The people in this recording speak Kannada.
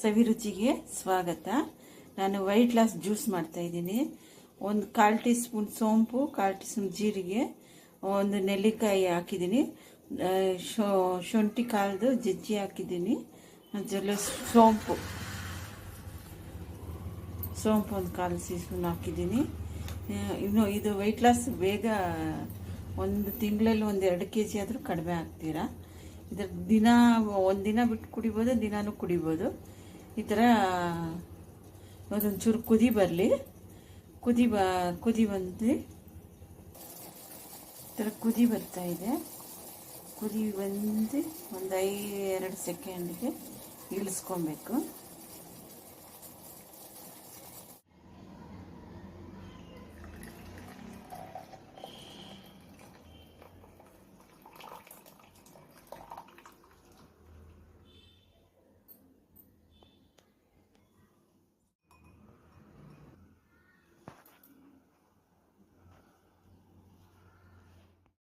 ಸವಿರುಚಿಗೆ ಸ್ವಾಗತ. ನಾನು ವೈಟ್ ಲಾಸ್ ಜ್ಯೂಸ್ ಮಾಡ್ತಾಯಿದ್ದೀನಿ. ಒಂದು 1/4 ಟೀ ಸ್ಪೂನ್ ಸೋಂಪು, 1/4 ಟೀ ಸ್ಪೂನ್ ಜೀರಿಗೆ, ಒಂದು ನೆಲ್ಲಿಕಾಯಿ ಹಾಕಿದ್ದೀನಿ, ಶುಂಠಿ ಕಾಳ್ದು ಜಜ್ಜಿ ಹಾಕಿದ್ದೀನಿ, ಜೊತೆ ಸೋಂಪು ಒಂದು 1/4 ಟೀ ಸ್ಪೂನ್ ಹಾಕಿದ್ದೀನಿ. ಇನ್ನು ಇದು ವೈಟ್ ಲಾಸ್ ಬೇಗ ಒಂದು ತಿಂಗಳಲ್ಲಿ 1-2 kg ಆದರೂ ಕಡಿಮೆ ಆಗ್ತೀರಾ. ಇದರ ಒಂದಿನ ಬಿಟ್ಟು ಕುಡಿಬೋದು, ದಿನಾನೂ ಕುಡಿಬೋದು. ಈ ಥರ ಅದೊಂಚೂರು ಕುದಿ ಬರಲಿ. ಕುದಿ ಬಂದು ಈ ಥರ ಕುದಿ ಬರ್ತಾಯಿದೆ. ಕುದಿ ಬಂದು ಒಂದು 2 ಸೆಕೆಂಡ್ಗೆ ಇಳಿಸ್ಕೊಬೇಕು.